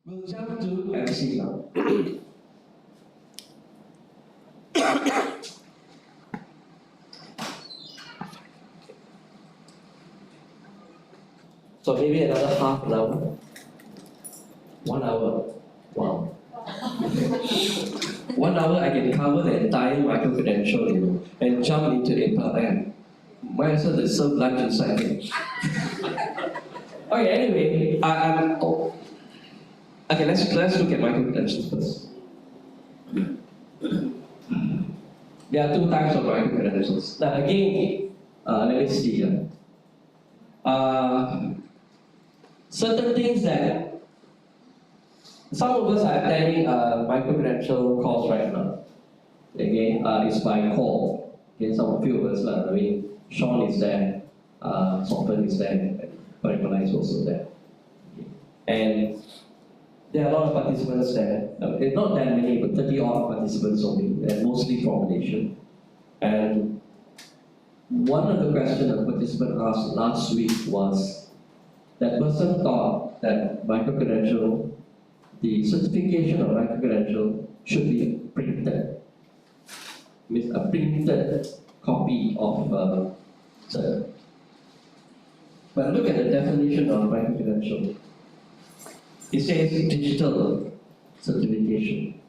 We'll jump to MC now. So maybe another half an hour. 1 hour. Wow. 1 hour I can cover the entire micro-credential, and jump into APEL.M. Might as well serve lunch inside here. Okay, anyway, okay, let's look at micro-credentials first. There are two types of micro-credentials. Now again, let me see here. Certain things that some of us are attending a micro-credential course right now. Again, it's by call. Okay, some few of us, Sean is there, Sopan is there, Parimala is also there. Okay. And there are a lot of participants there. Not that many, but 30 odd participants only, and mostly from Malaysia. And one of the questions a participant asked last week was, that person thought that micro-credential, the certification of micro-credential should be printed. Means a printed copy of cert. But look at the definition of micro-credential. It says digital certification.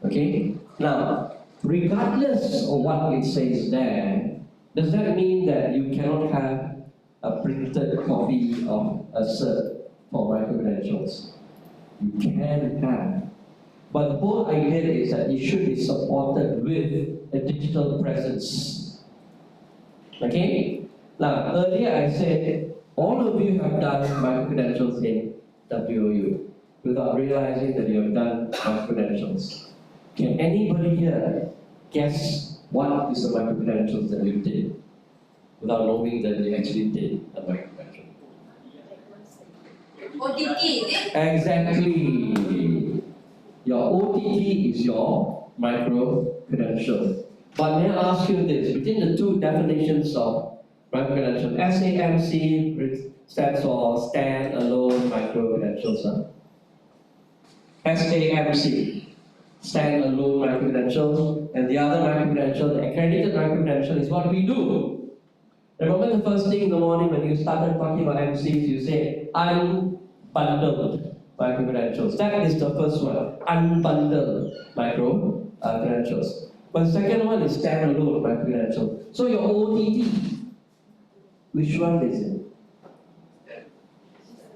Okay? Now, regardless of what it says there, does that mean that you cannot have a printed copy of a cert for micro-credentials? You can have. But the whole idea is that it should be supported with a digital presence. Okay? Now, earlier I said, all of you have done micro-credentials in WOU without realizing that you have done micro-credentials. Can anybody here guess what is the micro-credentials that you did without knowing that you actually did a micro-credential? OTT, is it? Exactly. Your OTT is your micro-credential. But may I ask you this, between the two definitions of micro-credential, SAMC stands for stand-alone micro-credentials. SAMC, stand-alone micro-credential, and the other micro-credential, the accredited micro-credential, is what we do. Remember the first thing in the morning when you started talking about MCs, you say unbundled micro-credentials. That is the first one, unbundled micro-credentials. But the second one is stand-alone micro-credential. So your OTT, which one is it?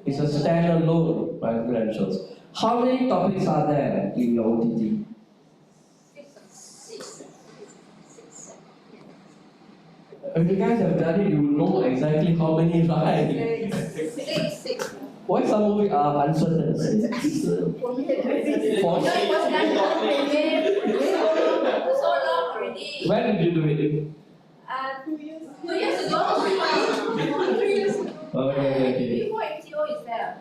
It's a stand-alone micro-credentials. How many topics are there in your OTT? If you guys have done it, you will know exactly how many right. Six. Why some of you are uncertain? For So long already. when did you do it? 2 years ago. Okay. Before MTO is there.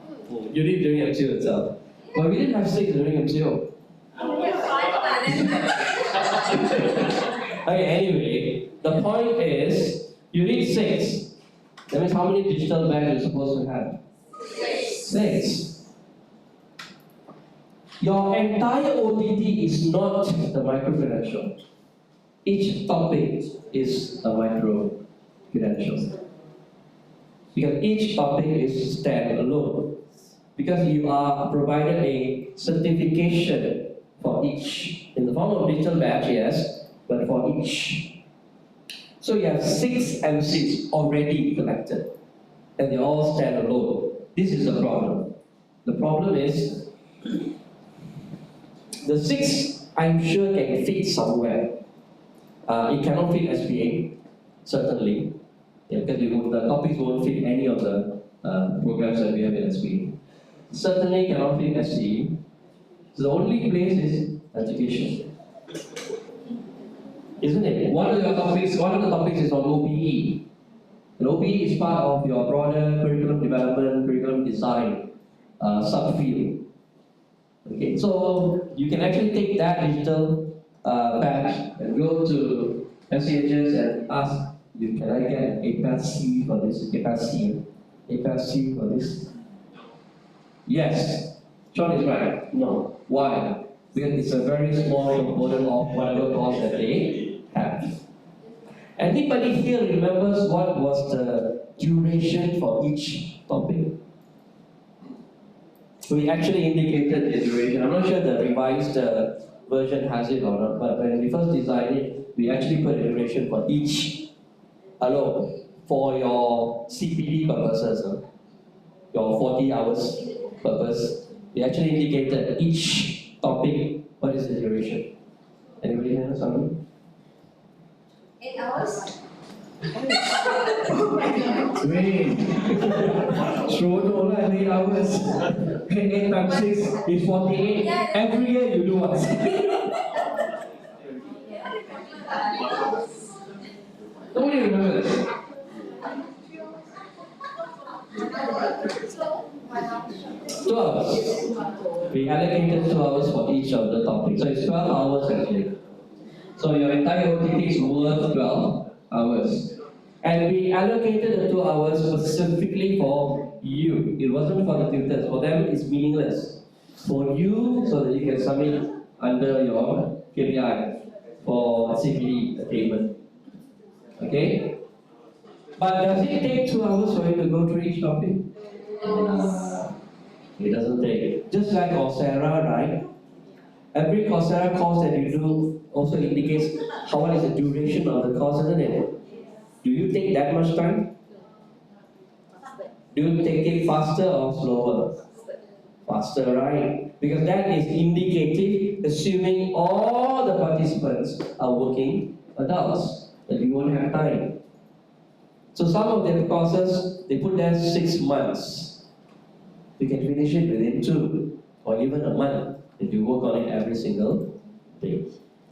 You did during MCO itself. But we didn't have 6 during MCO. We have 5 Okay, anyway, the point is, you need 6. That means how many digital bags you're supposed to have? 6. Your entire OTT is not the micro-credential. Each topic is a micro-credential. Because each topic is stand-alone. Because you are provided a certification for each. In the form of digital badge, yes, but for each. So you have 6 MCs already collected, and they all stand alone. This is the problem. The problem is, the 6, I'm sure, can fit somewhere. It cannot fit SPA, certainly, because the topics won't fit any of the programs that we have in SPA. Certainly cannot fit SCE. So the only place is education. Isn't it? One of the topics is on OBE. And OBE is part of your broader curriculum development, curriculum design subfield. Okay, so you can actually take that digital badge and go to SCHS and ask, can I get an APEL-C for this? APEL-C for this? Yes. Sean is right. No. Why? Because it's a very small component of whatever course that they have. Anybody here remembers what was the duration for each topic? We actually indicated the duration. I'm not sure the revised version has it or not, but when we first designed it, we actually put a duration for each. Hello, for your CPD purposes, your 40 hours purpose, we actually indicated each topic, what is the duration? Anybody know something? 8 hours? Wait. Throw no lah, 8 hours. 8 times 6 is 48. Every year you do what? Nobody remember this. 2 hours. We allocated 2 hours for each of the topics. So it's 12 hours actually. So your entire OTT is worth 12 hours. And we allocated the 2 hours specifically for you. It wasn't for the tutors. For them, it's meaningless. For you, so that you can submit under your KPI for CPD attainment. Okay? But does it take 2 hours for you to go through each topic? It doesn't take. Just like Coursera, right? Every Coursera course that you do also indicates what is the duration of the course, isn't it? Do you take that much time? Do you take it faster or slower? Faster, right? Because that is indicative, assuming all the participants are working adults, that you won't have time. So some of their courses, they put there 6 months. You can finish it within 2 or even a month if you work on it every single day.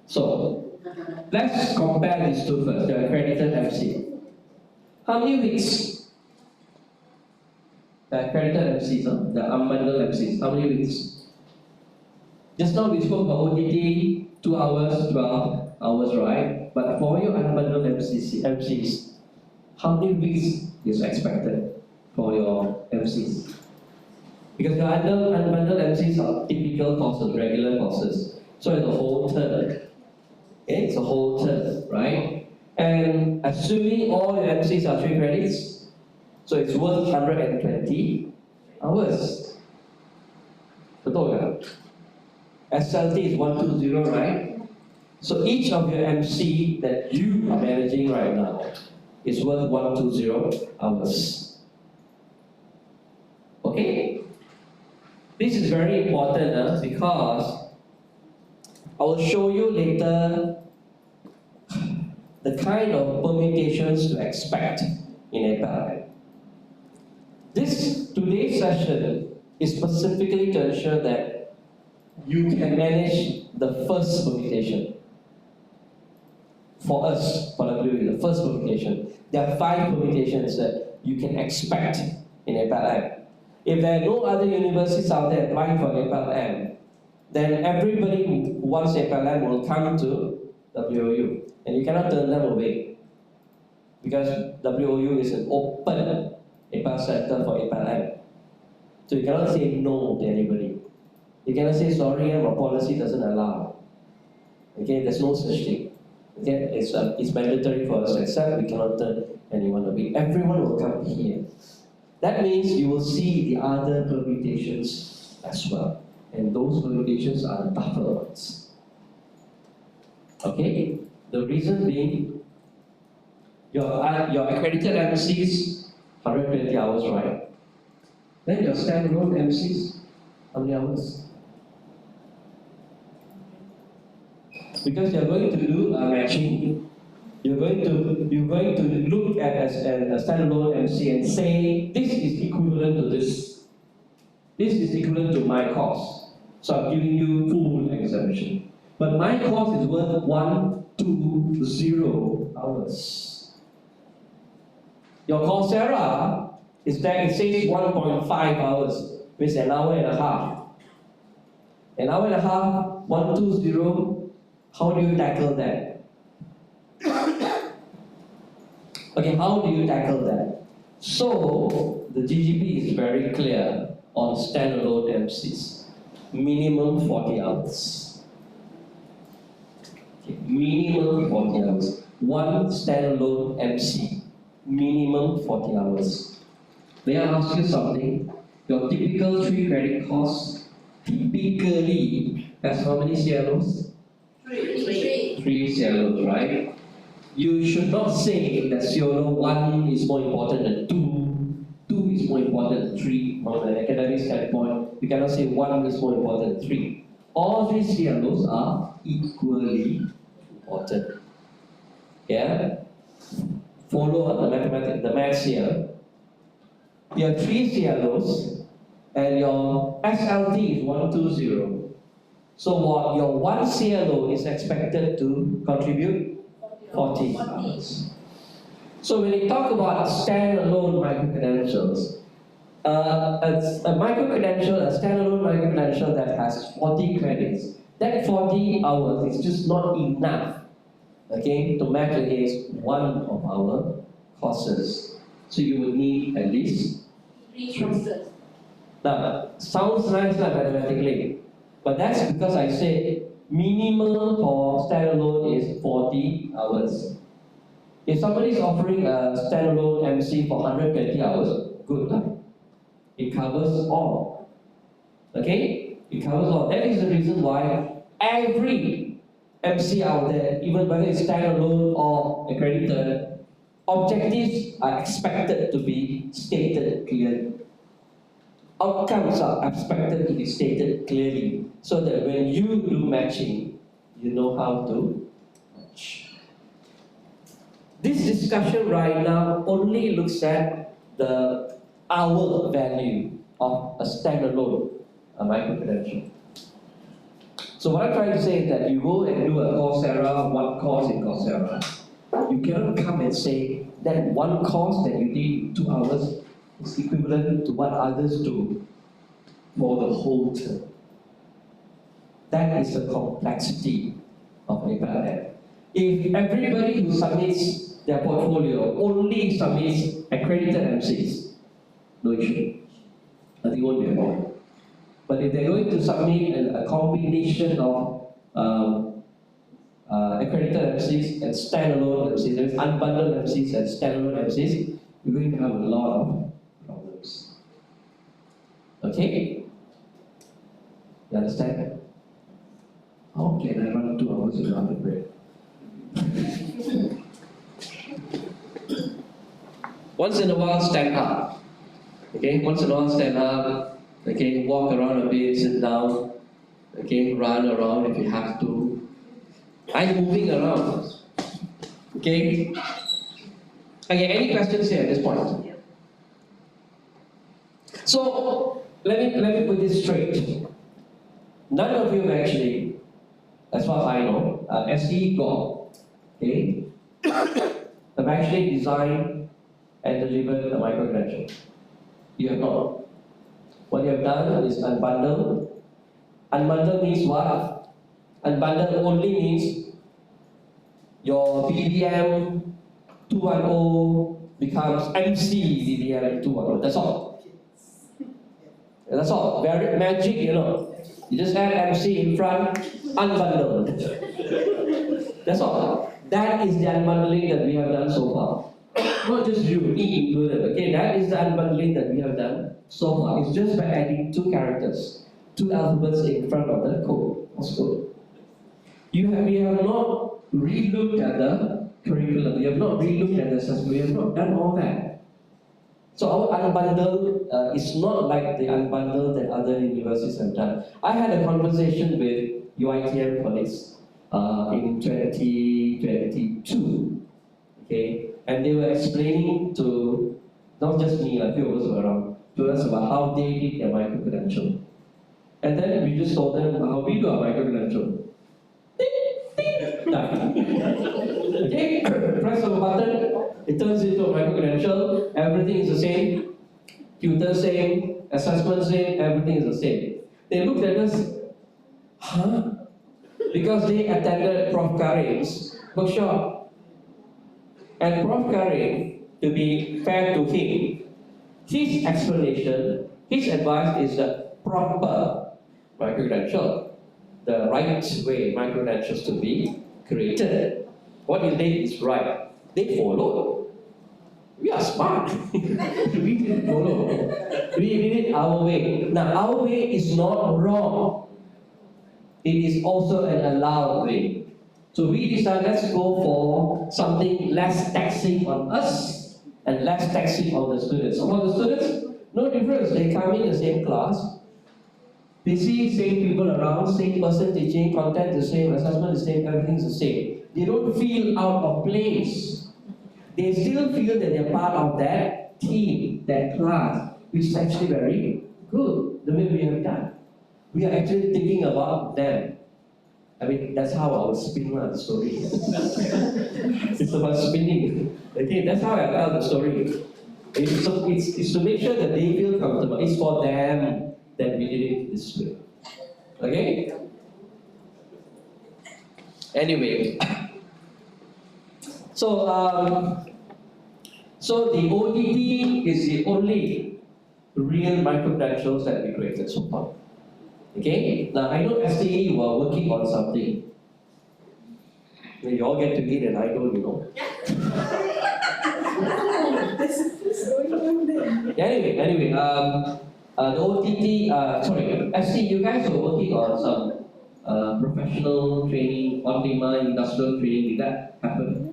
So, let's compare these two first, the accredited MC. How many weeks? The accredited MCs, the unbundled MCs, how many weeks? Just now we spoke about OTT, 2 hours, 12 hours, right? But for your unbundled MCs, how many weeks is expected for your MCs? Because the unbundled MCs are typical courses, regular courses. So it's a whole term. Okay, it's a whole term, right? And assuming all your MCs are 3 credits, so it's worth 120 hours. Betul kan? SLT is 120, right? So each of your MC that you are managing right now is worth 120 hours. Okay? This is very important because I will show you later the kind of permutations to expect in APEL. Today's session is specifically to ensure that you can manage the first permutation. For us, for WE, the first permutation. There are 5 permutations that you can expect in APEL-M. If there are no other universities out there applying for APEL-M, then everybody who wants APEL-M will come to WOU, and you cannot turn them away because WOU is an open APEL center for APEL-M. So you cannot say no to anybody. You cannot say sorry, our policy doesn't allow. Okay, there's no such thing. Okay, it's mandatory for us to accept. We cannot turn anyone away. Everyone will come here. That means you will see the other permutations as well. And those permutations are the tougher ones. Okay? The reason being, your accredited MCs, 120 hours, right? Then your standalone MCs, how many hours? Because you're going to do a matching. You're going to look at a standalone MC and say, this is equivalent to this. This is equivalent to my course. So I'm giving you full exemption. But my course is worth 120 hours. Your Coursera is there, it says 1.5 hours, which is an hour and a half. An hour and a half, 120, how do you tackle that? Okay, how do you tackle that? So, the GGP is very clear on standalone MCs. minimum 40 hours. Okay, minimum 40 hours. One standalone MC, minimum 40 hours. May I ask you something? Your typical 3 credit course typically has how many CLOs? 3. 3 CLOs, right? You should not say that CLO 1 is more important than 2, 2 is more important than 3 from an academic standpoint. You cannot say 1 is more important than 3. All 3 CLOs are equally important. Yeah? Follow the mathematics, the maths here. You have 3 CLOs and your SLT is 120. So what your 1 CLO is expected to contribute 40 hours. So when you talk about standalone micro-credentials, a micro-credential, a standalone micro-credential that has 40 credits, that 40 hours is just not enough, okay, to match against one of our courses. So you would need at least 3 courses. now, sounds nice mathematically, but that's because I say minimum for standalone is 40 hours. If somebody is offering a standalone MC for 120 hours, good luck. It covers all. Okay? It covers all. That is the reason why every MC out there, even whether it's standalone or accredited, objectives are expected to be stated clearly. Outcomes are expected to be stated clearly so that when you do matching, you know how to match. This discussion right now only looks at the hour value of a standalone micro-credential. So what I'm trying to say is that you go and do a Coursera, one course in Coursera, you cannot come and say that one course that you did in 2 hours is equivalent to what others do for the whole term. That is the complexity of APEL.M. If everybody who submits their portfolio only submits accredited MCs, no issue. Nothing won't be a problem. But if they're going to submit a combination of accredited MCs and standalone MCs, there's unbundled MCs and standalone MCs, we're going to have a lot of problems. Okay? You understand? How can I run 2 hours without a break? Once in a while, stand up. Okay? Once in a while, stand up. Okay? Walk around a bit, sit down. Okay? Run around if you have to. I'm moving around. Okay? Okay, any questions here at this point? So, let me put this straight. None of you have actually, as far as I know, SE got, okay, have actually designed and delivered a micro-credential. You have not. What you have done is unbundle. Unbundle means what? Unbundle only means your BBM 210 becomes MC BBM 210. That's all. That's all. Very magic, you know. You just add MC in front, unbundled. That's all. That is the unbundling that we have done so far. Not just you, me included. Okay, that is the unbundling that we have done so far. It's just by adding 2 characters, 2 alphabets in front of the code. That's good. We have not re-looked at the curriculum. We have not re-looked at the assessment. We have not done all that. So our unbundle is not like the unbundle that other universities have done. I had a conversation with UITM colleagues in 2022, okay, and they were explaining to not just me, a few of us were around, to us about how they did their micro-credential. And then we just told them how we do our micro-credential. Okay, press of a button, it turns into a micro-credential, everything is the same, tutor same, assessment same, everything is the same. They looked at us, huh? Because they attended Prof. Karim's workshop. And Prof. Karim, to be fair to him, his explanation, his advice is the proper micro-credential, the right way micro-credentials to be created. What you did is right. They followed. We are smart. We didn't follow. We did it our way. Now, our way is not wrong. It is also an allowed way. So we decided, let's go for something less taxing on us and less taxing on the students. So for the students, no difference. They come in the same class. They see same people around, same person teaching, content the same, assessment the same, everything's the same. They don't feel out of place. They still feel that they're part of that team, that class, which is actually very good, the way we have done. We are actually thinking about them. I mean, that's how I was spinning the story. It's about spinning. Okay, that's how I tell the story. It's to make sure that they feel comfortable. It's for them that we did it this way. Okay? Anyway, so the ODT is the only real micro-credentials that we created so far. Okay? Now I know STE you are working on something. You all get to eat and I don't, you know. Anyway, the OTT, STE, you guys were working on some professional training, on-demand industrial training. Did that happen?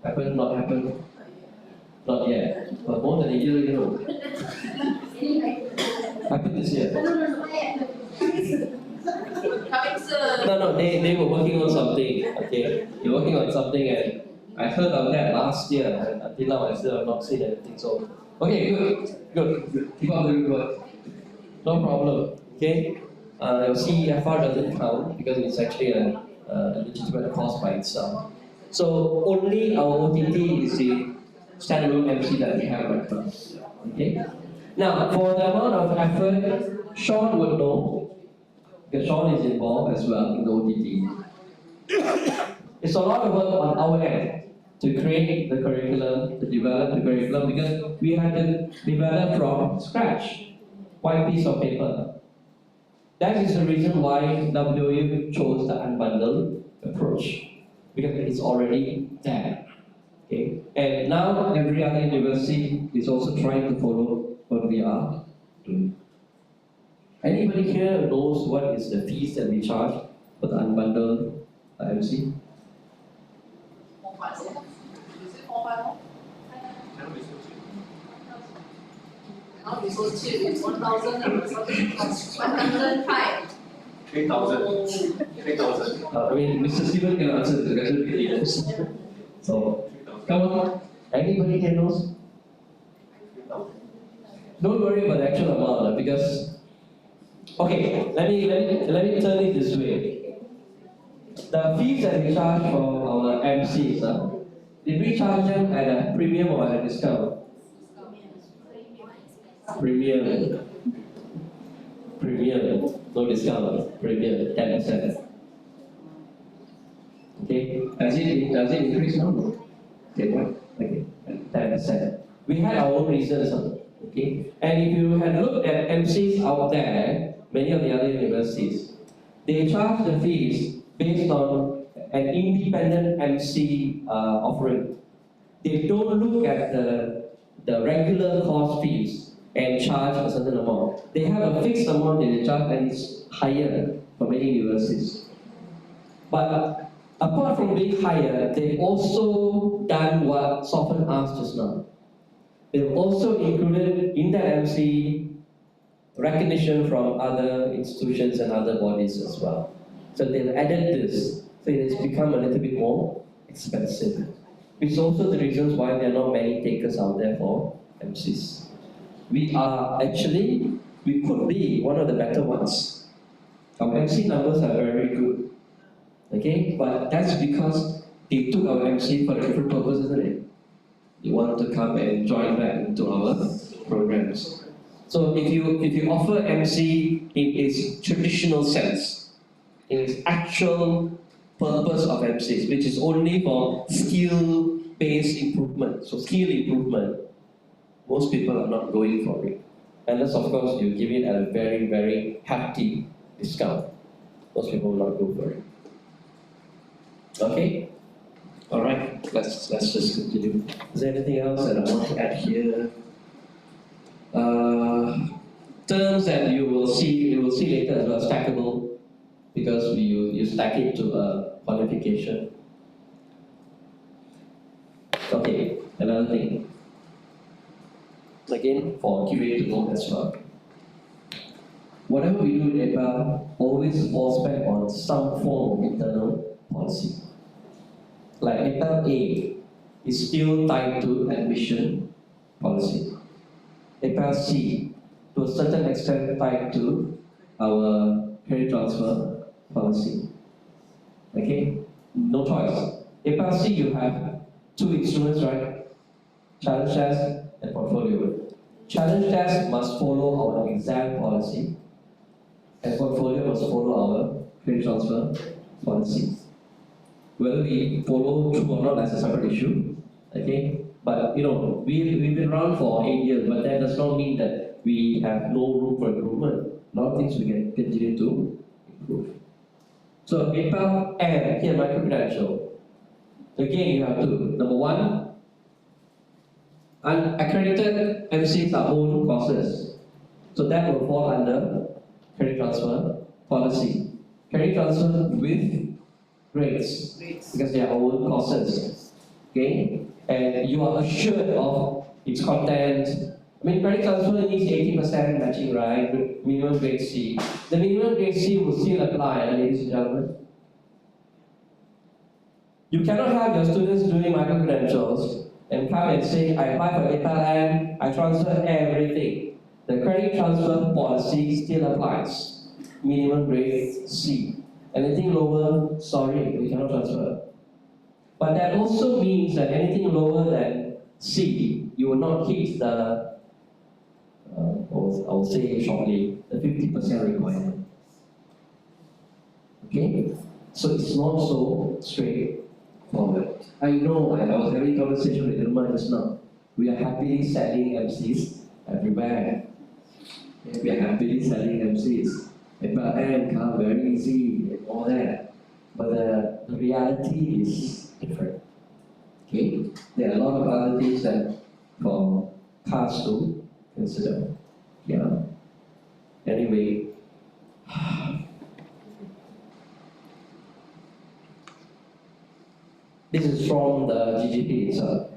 Happen? Not happen? Not yet. But more than a year ago. Happened this year. No, they were working on something. Okay, they're working on something, and I heard of that last year. And until now, I still have not seen anything. So, okay, good. Keep up the good work. No problem. Okay, your CEFR doesn't count because it's actually a legitimate course by itself. So only our OTT is the standalone MC that we have right now. Okay. Now, for the amount of effort, Sean would know, because Sean is involved as well in the OTT. It's a lot of work on our end to create the curriculum, to develop the curriculum, because we had to develop from scratch, one piece of paper. That is the reason why WU chose the unbundled approach, because it's already there. Okay? And now every other university is also trying to follow what we are doing. Anybody here knows what is the fees that we charge for the unbundled MC? Now we so cheap, it's 1,000 and something costs 105. 3,000. 3,000. I mean, Mr. Steven can answer the question if he knows. So, come on. Anybody here knows? Don't worry about the actual amount, because okay, let me turn it this way. The fees that we charge for our MCs, did we charge them at a premium or at a discount? Premium, no discount, premium, 10%. Okay, does it increase now? Okay, 10%. We had our own reasons, okay? And if you had looked at MCs out there, many of the other universities, they charge the fees based on an independent MC offering. They don't look at the regular course fees and charge a certain amount. They have a fixed amount that they charge, and it's higher for many universities. But apart from being higher, they've also done what Sofan asked just now. They've also included in that MC recognition from other institutions and other bodies as well. So they've added this, so it's become a little bit more expensive. Which is also the reasons why there are not many takers out there for MCs. We could be one of the better ones. Our MC numbers are very good. Okay, but that's because they took our MC for a different purpose, isn't it? They want to come and join back into our programs. So if you offer MC in its traditional sense, in its actual purpose of MCs, which is only for skill-based improvement, so skill improvement, most people are not going for it. Unless of course you give it at a very, very hefty discount. Most people will not go for it. Okay? Alright, let's just continue. Is there anything else that I want to add here? Terms that you will see later as well, stackable, because you stack it to a qualification. Okay, another thing. Again, for QA to know as well. Whatever we do in APEL always falls back on some form of internal policy. Like APEL-A is still tied to admission policy. APEL-C, to a certain extent, tied to our credit transfer policy. Okay? No choice. APEL-C, you have two instruments, right? Challenge test and portfolio. Challenge test must follow our exam policy, and portfolio must follow our credit transfer policy. Whether we follow through or not, that's a separate issue. Okay? But we've been around for 8 years, but that does not mean that we have no room for improvement. A lot of things we can continue to improve. So APEL and here micro-credential. Again, you have to, number one, unaccredited MCs are own courses. So that will fall under credit transfer policy. Credit transfer with grades, because they are own courses. Okay? And you are assured of its content. I mean, credit transfer needs 80% matching, right? Minimum grade C. The minimum grade C will still apply, ladies and gentlemen. You cannot have your students doing micro-credentials and come and say, I apply for APEL-M, I transfer everything. The credit transfer policy still applies. Minimum grade C. Anything lower, sorry, we cannot transfer. But that also means that anything lower than C, you will not hit the, I will say shortly, the 50% requirement. Okay? So it's not so straightforward. I know, I was having a conversation with Irma just now. We are happily selling MCs everywhere. We are happily selling MCs. APEL-M come very easy and all that. But the reality is different. Okay? There are a lot of other things that for cars to consider. Yeah. Anyway. This is from the GGP itself.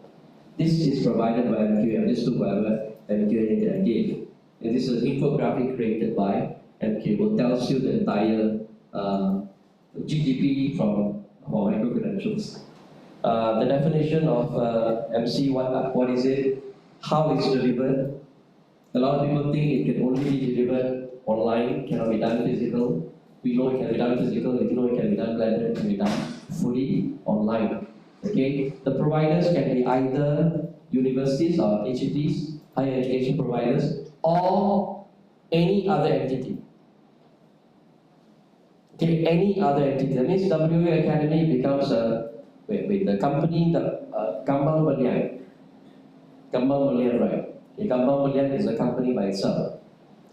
This is provided by MQA. This took whatever MQA gave. And this is an infographic created by MQA, will tells you the entire GGP for micro-credentials. The definition of MC, what is it? How it's delivered? A lot of people think it can only be delivered online, cannot be done physical. We know it can be done physical, we know it can be done blended, it can be done fully online. Okay? The providers can be either universities or HETs, higher education providers, or any other entity. Okay, any other entity. That means WA Academy becomes the company, the Gambang Melian. Gambang Melian, right? Okay, Gambang Melian is a company by itself.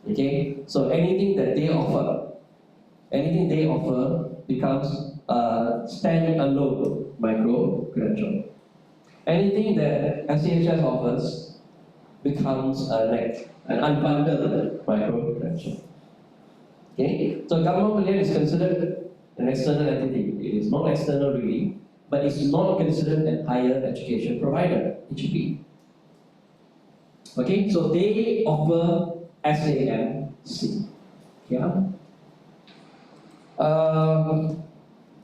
Okay, so anything they offer becomes a stand-alone micro-credential. Anything that SCHS offers becomes an unbundled micro-credential. Okay, so Gambang Melian is considered an external entity. It is not external really, but it's not considered an higher education provider, HEP. Okay, so they offer SAMC. Yeah.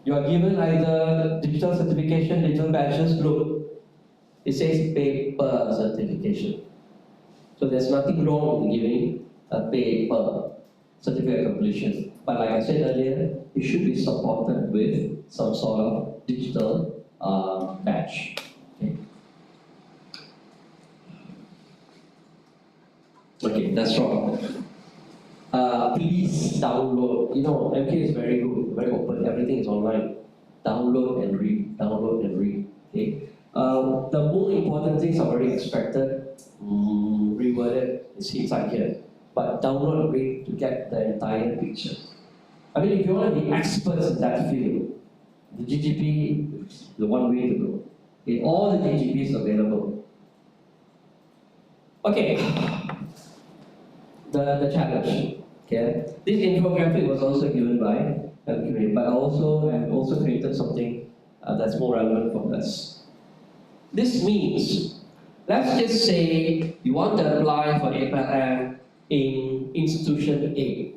You are given either digital certification, digital badges, look, it says paper certification. So there's nothing wrong with giving a paper certificate of completion. But like I said earlier, it should be supported with some sort of digital badge. Okay. Okay, that's wrong. Please download. MK is very good, very open. Everything is online. Download and read. Download and read. Okay. The more important things are already extracted, reworded. It's inside here. but download grade to get the entire picture. I mean, if you want to be experts in that field, the GGP is the one way to go. Okay, all the GGPs available. Okay, the challenge. Okay, this infographic was also given by Mercury, but I've also created something that's more relevant for us. This means, let's just say you want to apply for APEL-M in institution A.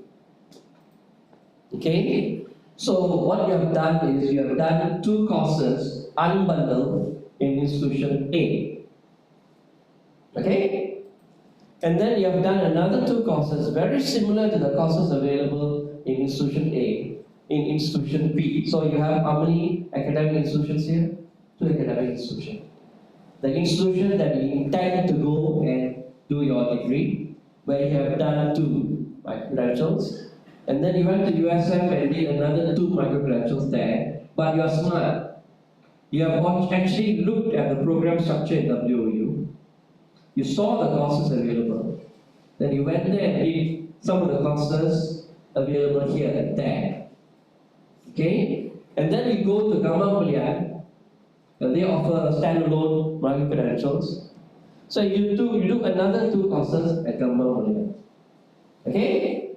Okay? So what you have done is you have done 2 courses unbundled in institution A. Okay? And then you have done another 2 courses very similar to the courses available in institution A, in institution B. So you have how many academic institutions here? 2 academic institutions. The institution that you intend to go and do your degree, where you have done 2 micro-credentials, and then you went to USM and did another 2 micro-credentials there, but you are smart. You have actually looked at the program structure in WOU, you saw the courses available, then you went there and did some of the courses available here and there. Okay? And then you go to Gamma Mulian, and they offer standalone micro-credentials. So you do another 2 courses at Gamma Mulian. Okay?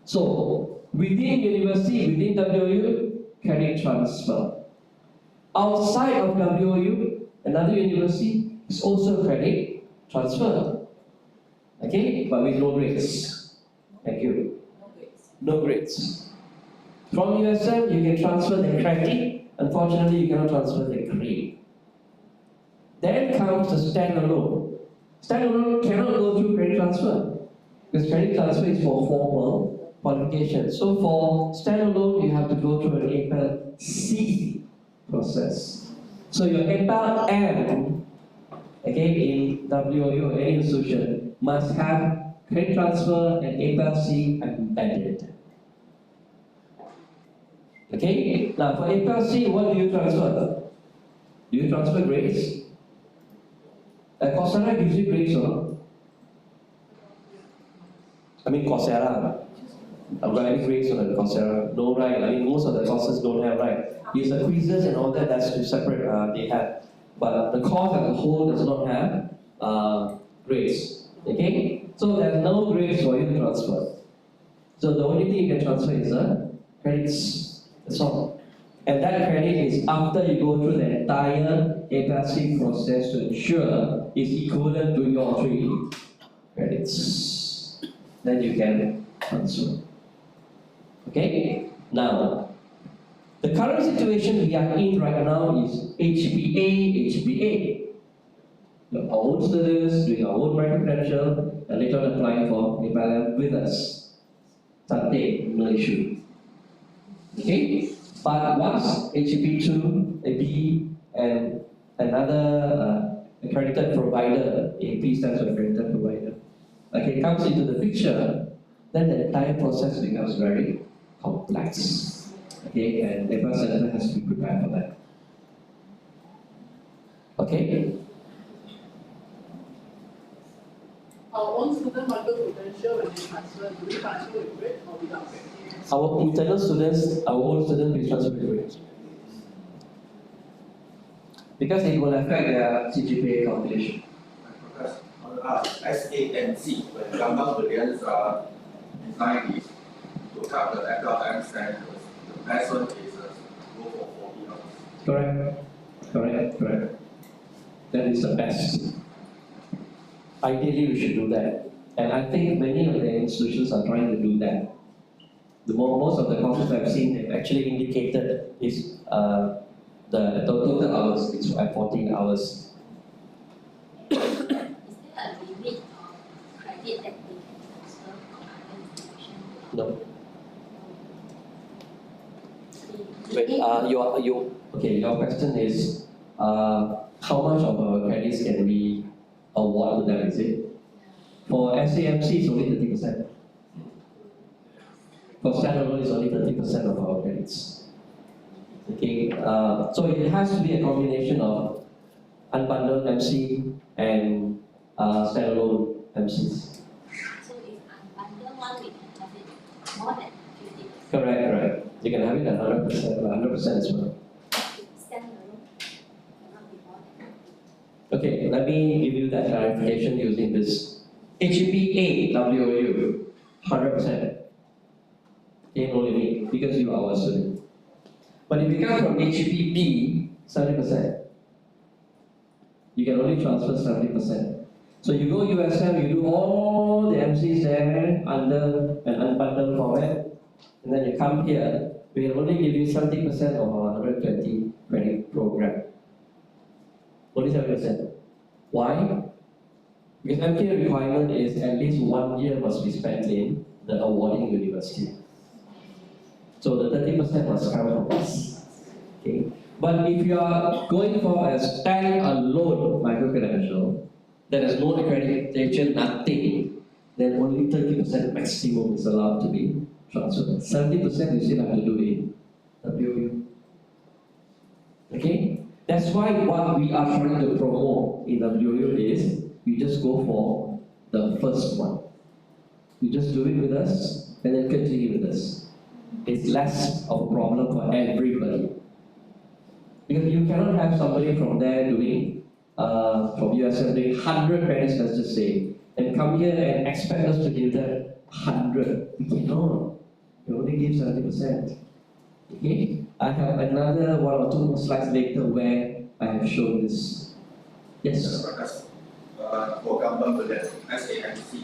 So within university, within WOU, credit transfer. Outside of WOU, another university is also credit transfer. Okay? But with no grades. Thank you. No grades. From USM, you can transfer the credit. Unfortunately, you cannot transfer the grade. Then comes the standalone. Standalone cannot go through credit transfer, because credit transfer is for formal qualification. So for standalone, you have to go through an APEL-C process. So your APEL-M, okay, in WOU or any institution, must have credit transfer and APEL-C embedded. Okay? Now for APEL-C, what do you transfer? Do you transfer grades? Coursera gives you grades, or not? I mean Coursera. I've got any grades on the Coursera? No, right? I mean most of the courses don't have, right? It's the quizzes and all that, that's separate, they have. But the course as a whole does not have grades. Okay? So there's no grades for you to transfer. So the only thing you can transfer is the credits. That's all. And that credit is after you go through the entire APEL-C process to ensure it's equivalent to your 3 credits. Then you can transfer. Okay? Now, the current situation we are in right now is HBA. Our own students doing our own micro-credential and later on applying for APEL-M with us. Sunday, no issue. Okay? But once HB2, AB, and another accredited provider, AP stands for accredited provider, okay, comes into the picture, then the entire process becomes very complex. Okay, and the APEL Center has to be prepared for that. Okay? Our own student micro-credential, when they transfer, do we transfer with grade or without grade? Our internal students, our own students will transfer to grades. Because it will affect their CGPA calculation. Because SANC, when Gamma Mulians are designed to have the APEL-M standards, the best one is go for 40 hours. Correct. That is the best. Ideally, we should do that. And I think many of the institutions are trying to do that. Most of the courses I've seen have actually indicated is the total hours, it's at 14 hours. Is there a limit of credit that they can transfer from other institutions? No. Wait, your question is how much of our credits can we award to them, is it? For SAMC, it's only 30%. For standalone, it's only 30% of our credits. Okay, so it has to be a combination of unbundled MC and standalone MCs. So if Correct. You can have it at 100%, 100% as well. Standalone, cannot be more than 50. Okay, let me give you that clarification using this. HEPA WOU, 100%. Okay, no limit, because you are our student. But if you come from HEPB, 70%. You can only transfer 70%. So you go USM, you do all the MCs there under an unbundled format, and then you come here, we will only give you 70% of our 120 credit program. Only 70%. Why? Because MK requirement is at least 1 year must be spent in the awarding university. So the 30% must come from us. Okay? But if you are going for a stand-alone micro-credential, there is no accreditation, nothing, then only 30% maximum is allowed to be transferred. 70% you still have to do in WU. Okay? That's why what we are trying to promote in WU is we just go for the first one. You just do it with us and then continue with us. It's less of a problem for everybody. Because you cannot have somebody from there doing, from USM doing 100 credits, let's just say, and come here and expect us to give them 100. We cannot. We only give 70%. Okay? I have another 1 or 2 more slides later where I have shown this. Yes? For government project, SAMC.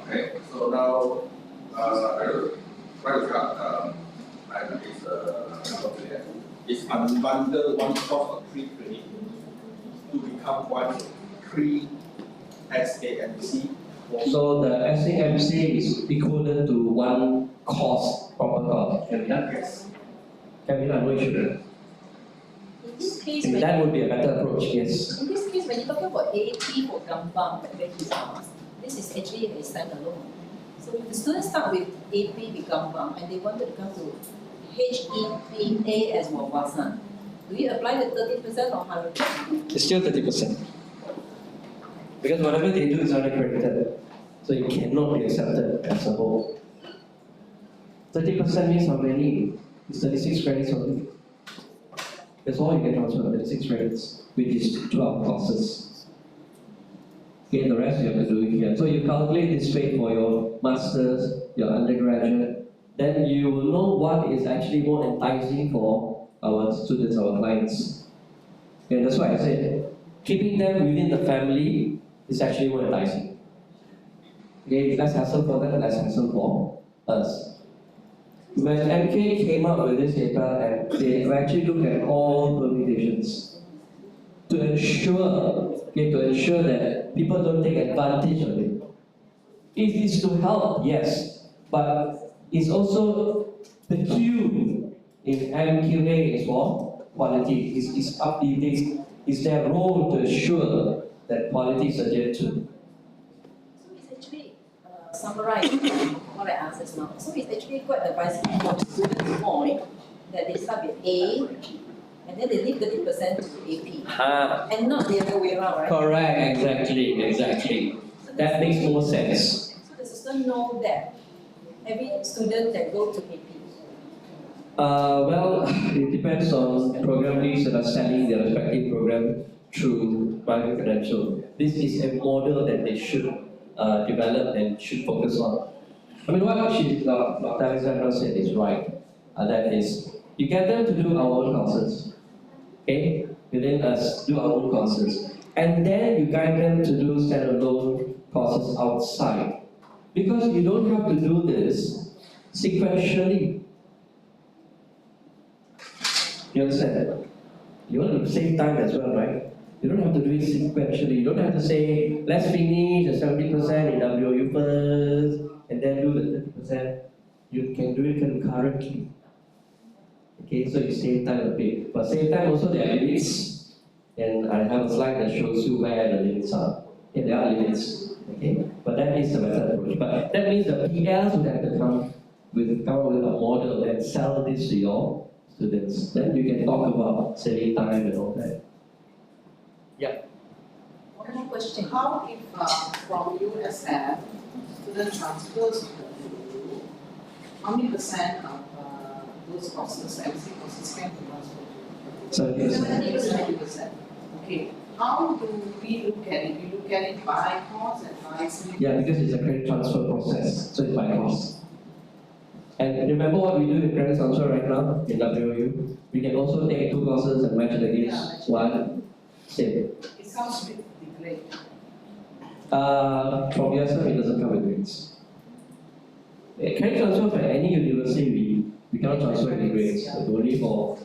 Okay, so now I will try to cut it's unbundle one course of 3 credit to become 1 3 SAMC. So the SAMC is equivalent to 1 course, proper course. Can be done? Yes. Can be done, no issue. In this case, And that would be a better approach, yes. in this case, when you're talking about AP for Gambang, where he's asked, this is actually a standalone. So if the students start with AP with Gambang and they wanted to come to HEPA as Wawasan, do you apply the 30% or 100%? It's still 30%. Because whatever they do is unaccredited. So it cannot be accepted as a whole. 30% means how many? It's 36 credits only. That's all you can transfer, 36 credits, which is 12 courses. Okay, the rest you have to do it here. So you calculate this rate for your master's, your undergraduate, then you will know what is actually more enticing for our students, our clients. And that's why I said, keeping them within the family is actually more enticing. Okay, less hassle for them, less hassle for us. When MK came up with this paper, and they actually looked at all permutations to ensure that people don't take advantage of it. It is to help, yes, but it's also the Q in MQA is for quality. It's their role to ensure that quality is adhered to. So it's actually summarize what I asked just now. So it's actually quite advisable for the students point that they start with A and then they leave 30% to AP. And not the other way around, right? Correct, exactly. That makes more sense. So the system know that every student that go to AP. Well, it depends on program leads that are selling their respective program through private credential. This is a model that they should develop and should focus on. I mean, what Dr. Alexandra said is right. That is, you get them to do our own courses. Okay? Within us, do our own courses. And then you guide them to do standalone courses outside. Because you don't have to do this sequentially. You understand? You want to save time as well, right? You don't have to do it sequentially. You don't have to say, let's finish the 70% in WU first, and then do the 30%. You can do it concurrently. Okay, so you save time a bit. But same time also there are limits. And I have a slide that shows you where the limits are. Okay, there are limits. Okay, but that is the better approach. But that means the PLs would have to come up with a model and sell this to your students. Then you can talk about saving time and all that. Yeah. One more question, how if from USF, student transfers to How many percent of those courses, MC courses can be transferred to? 70%. 70%. Okay. How do we look at it? We look at it by course and by syllabus? Yeah, because it's a credit transfer process, so it's by course. And remember what we do in credit transfer right now in WOU? We can also take 2 courses and match it against one, same. It comes with the grade. From USM, it doesn't come with grades. Credit transfer for any university, we cannot transfer any grades. It's only for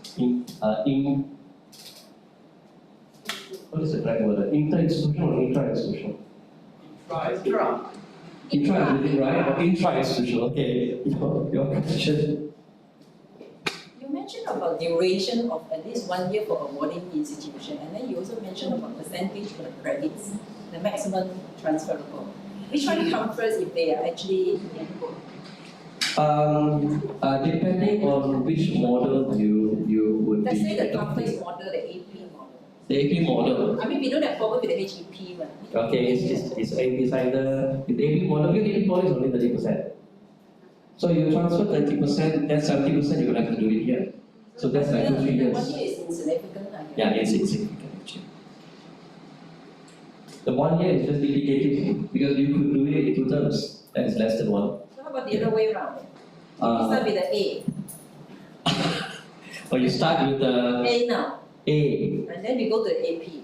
what is the right word? Inter-institutional or intra-institutional? Intra. Intra is right, or intra-institutional? Okay, your question. You mentioned about duration of at least 1 year for awarding institution, and then you also mentioned about percentage for the credits, the maximum transferable. Which one comes first if they are actually equal? Depending on which model you would Let's be say the adopting. compass model, the AP model. The AP model. I mean, we don't have problem with the HEP one. Okay, it's either the AP model, because AP model is only 30%. So you transfer 30%, then 70% you're gonna have to do it here. So that's like 2-3 The years. 1 year is insignificant, I guess. Yeah, it's insignificant actually. The 1 year is just indicative because you could do it in 2 terms. That is less than 1. So how about the other way around? We start with the A. Or you start with the A now, A. and then we go to the AP.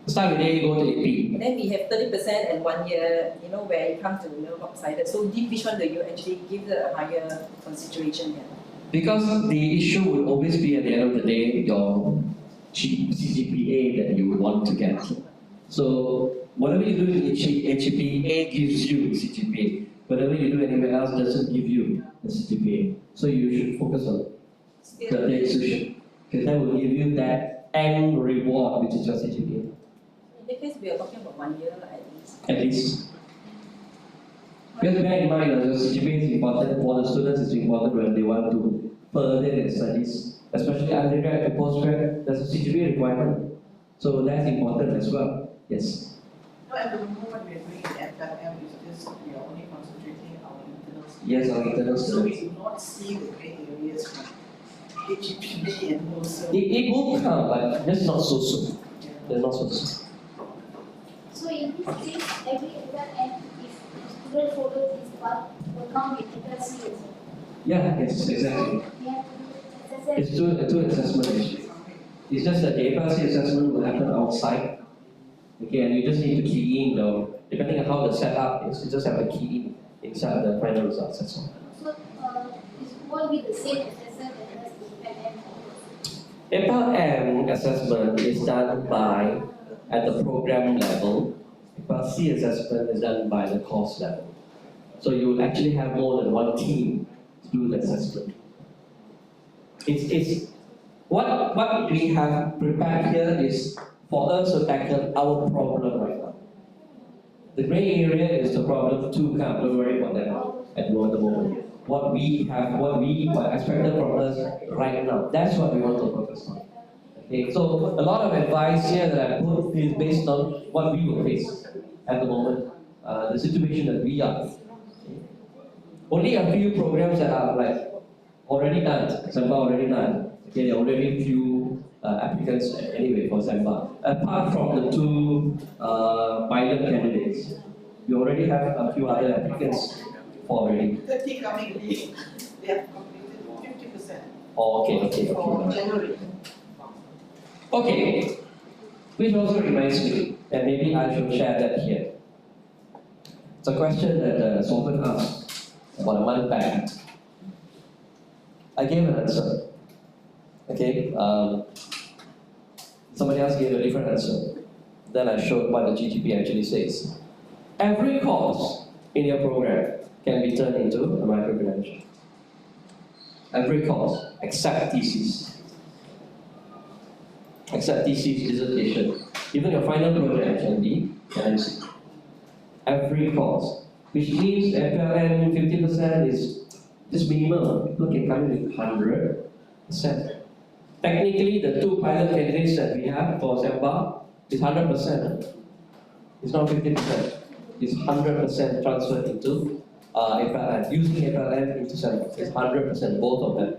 Start with A, go to AP. And then we have 30% and 1 year, where it comes to lopsided. So which one do you actually give the higher consideration here? Because the issue would always be at the end of the day your CGPA that you would want to get. So whatever you do in HGPA gives you CGPA. Whatever you do anywhere else doesn't give you the CGPA. So you should focus on the institution. Because that will give you that end reward, which is your CGPA. In that case, we are talking about 1 year at least. At least. Because bear in mind that the CGPA is important for the students, it's important when they want to further their studies. Especially undergrad to postgrad, there's a CGPA requirement. So that's important as well. Yes. No, at the moment what we are doing in APEL.M is just we are only concentrating our internal students. Yes, our internal So we students. do not see the gray areas from HEP and also. It will come, but just not so soon. They're not so soon. So in this case, every APEL.M, if the student follow this path, will come with APEL.C as well. Yeah, yes, exactly. So we have to do It's two assessment actually. It's just that the APEL.C assessment will happen outside. Okay, and you just need to key in depending on how the setup is, you just have to key in inside the final results, that's all. So it won't be the same assessment as the APEL.M. APEL-M assessment is done at the program level. APEL-C assessment is done by the course level. So you will actually have more than one team to do the assessment. It's what we have prepared here is for us to tackle our problem right now. The gray area is the problem to come. Don't worry about that at the moment. What we expected from us right now. That's what we want to focus on. Okay, so a lot of advice here that I put is based on what we will face at the moment, the situation that we are. Okay. Only a few programs that are like already done, SEMBA already done. Okay, there are already few applicants anyway for SEMBA. Apart from the 2 pilot candidates, we already have a few other applicants for already. 30 coming in, they have completed 50%. Oh, okay. For January. Okay, which also reminds me, and maybe I should share that here. It's a question that someone asked about a month back. I gave an answer. Okay, somebody else gave a different answer. Then I showed what the GGP actually says. Every course in your program can be turned into a micro-credential. Every course, except thesis. Except thesis dissertation. Even your final project can be an MC. Every course. Which means APEL.M 50% is just minimum. People can come in with 100%. Technically, the 2 pilot candidates that we have for SEMBA is 100%. It's not 50%. It's 100% transferred into APEL-M, using APEL-M into syllabus. It's 100%, both of them.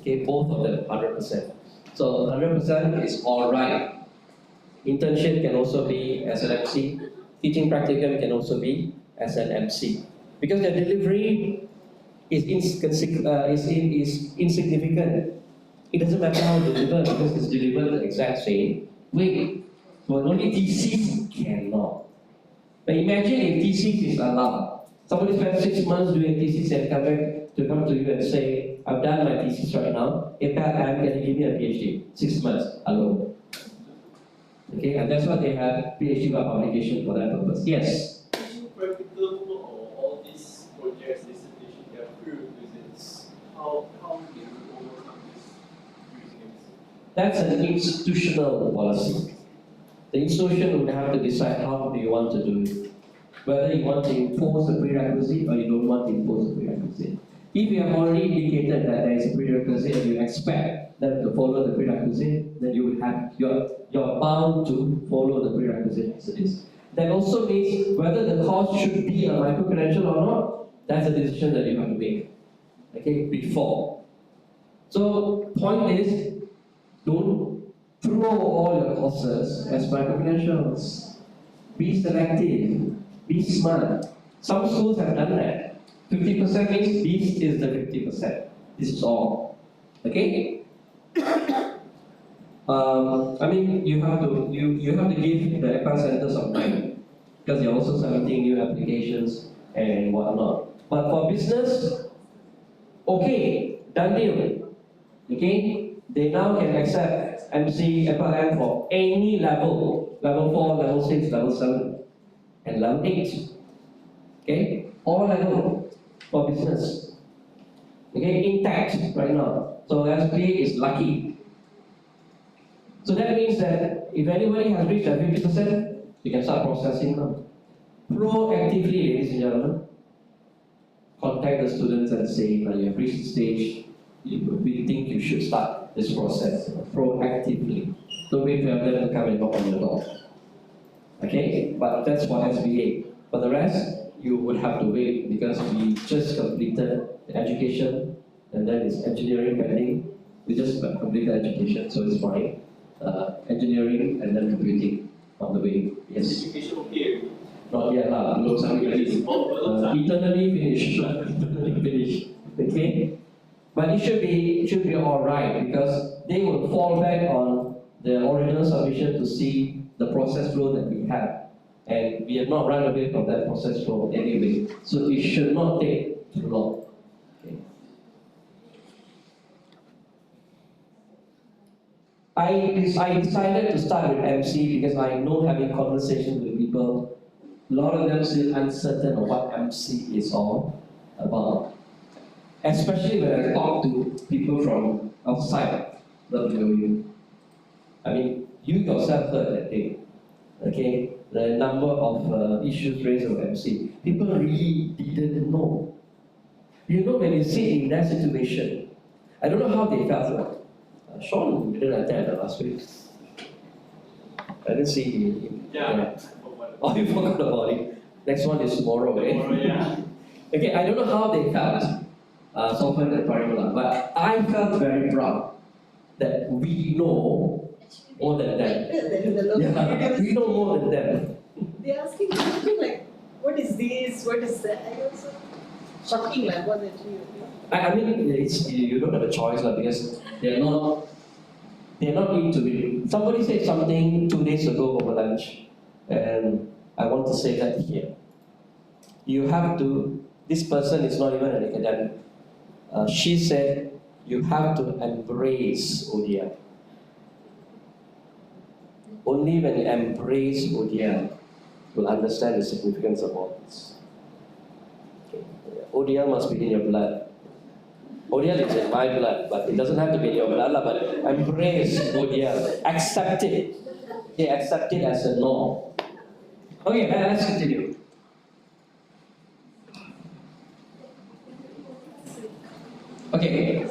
Okay, both of them, 100%. So 100% is all right. Internship can also be as an MC. Teaching practicum can also be as an MC. Because the delivery is insignificant. It doesn't matter how you deliver because it's delivered the exact same way. But only thesis cannot. But imagine if thesis is allowed. Somebody spends 6 months doing thesis and come to you and say, I've done my thesis right now. APEL-M, can you give me a PhD? 6 months alone. Okay, and that's why they have PhD by publication for that purpose. Yes. Teaching practical or all these projects, dissertation, they are prerequisites. How do you overcome this using MC? That's an institutional policy. The institution would have to decide how do you want to do it. Whether you want to impose a prerequisite or you don't want to impose a prerequisite. If you have already indicated that there is a prerequisite and you expect them to follow the prerequisite, then you're bound to follow the prerequisite as it is. That also means whether the course should be a micro-credential or not, that's a decision that you have to make. Okay, before. So point is, don't throw all your courses as micro-credentials. Be selective, be smart. Some schools have done that. 50% means this is the 50%. This is all. Okay? I mean, you have to give the APEL Center some time because they're also submitting new applications and whatnot. But for business, okay, done deal. Okay, they now can accept MC APEL-M for any level, level 4, level 6, level 7, and level 8. Okay, all level for business. Okay, intact right now. So SPA is lucky. So that means that if anybody has reached that 50%, you can start processing now. Proactively, ladies and gentlemen, contact the students and say, when you have reached the stage, we think you should start this process proactively. Don't wait for them to come and knock on your door. Okay? But that's for SBA. For the rest, you would have to wait because we just completed the education and then it's engineering pending. We just completed education, so it's fine. Engineering and then computing on the way. Yes. Education okay. Not yet lah, belum sampai lagi. Eternally finished. Eternally finished. Okay? But it should be alright because they will fall back on the original submission to see the process flow that we have. And we have not run away from that process flow anyway. So it should not take too long. Okay. I decided to start with MC because I know having conversations with people, a lot of them still uncertain of what MC is all about. Especially when I talk to people from outside WOU. I mean, you yourself heard that day. Okay, the number of issues raised with MC. People really didn't know. You know, when you sit in that situation, I don't know how they felt. Sean didn't attend last week. I didn't see him. Yeah. Oh, you forgot about it. Next one is tomorrow, eh? Tomorrow, yeah. Okay, I don't know how they felt, Sofan and Parimala, but I felt very proud that we know more than them. Yeah, we know more than them. They're asking something like, what is this, what is that? I also shocking like what actually. I mean, you don't have a choice because they're not into it. Somebody said something 2 days ago over lunch, and I want to say that here. You have to, this person is not even an academic. She said, you have to embrace ODL. Only when you embrace ODL, you'll understand the significance of all this. Okay. ODL must be in your blood. ODL is in my blood, but it doesn't have to be in your blood, but embrace ODL. Accept it. Okay, accept it as a norm. Okay, let's continue. Okay.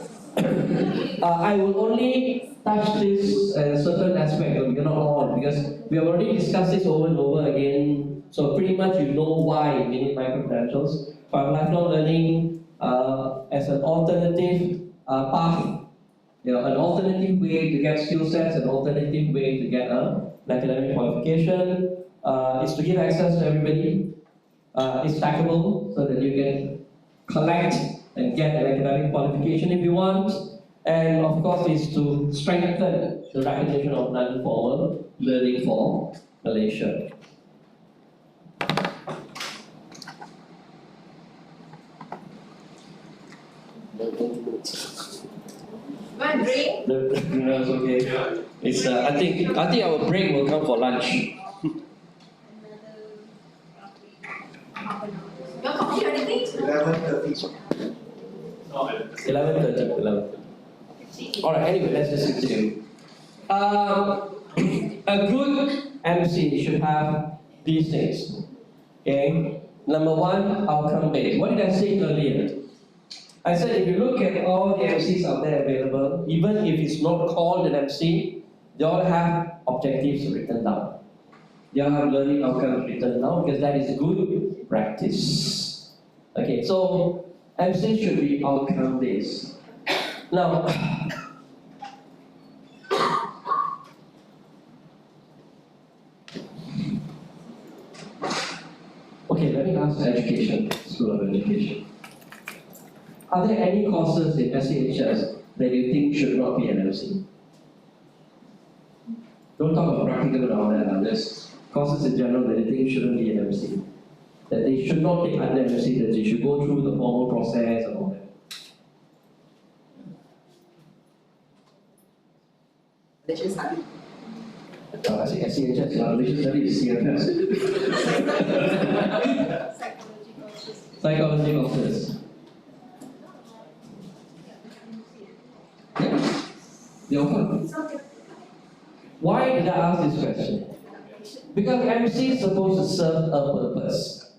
I will only touch this certain aspect, but we cannot all because we have already discussed this over and over again. So pretty much you know why we need micro-credentials. For lifelong learning as an alternative path, an alternative way to get skill sets, an alternative way to get an academic qualification is to give access to everybody. It's stackable so that you can collect and get an academic qualification if you want. And of course, is to strengthen the recognition of non-formal learning for Malaysia. Want drink? No, it's okay. It's I think our break will come for lunch. You want coffee or anything? 11:30. No, 11:30. 11:30. All right. Anyway, let's just continue. A good MC should have these things. Okay. Number one, outcome based. What did I say earlier? I said if you look at all the MCs out there available, even if it's not called an MC, they all have objectives written down. They all have learning outcomes written down because that is good practice. Okay, so MC should be outcome based. Now, okay, let me ask education, School of Education. Are there any courses in SCHS that you think should not be an MC? Don't talk about practical and all that, just courses in general that you think shouldn't be an MC. That they should not take under MC, that they should go through the formal process and all that. Malaysian study. I say SCHS, Malaysian Studies, CFS. Psychology courses. Psychology courses. They offer. Why did I ask this question? Because MC is supposed to serve a purpose.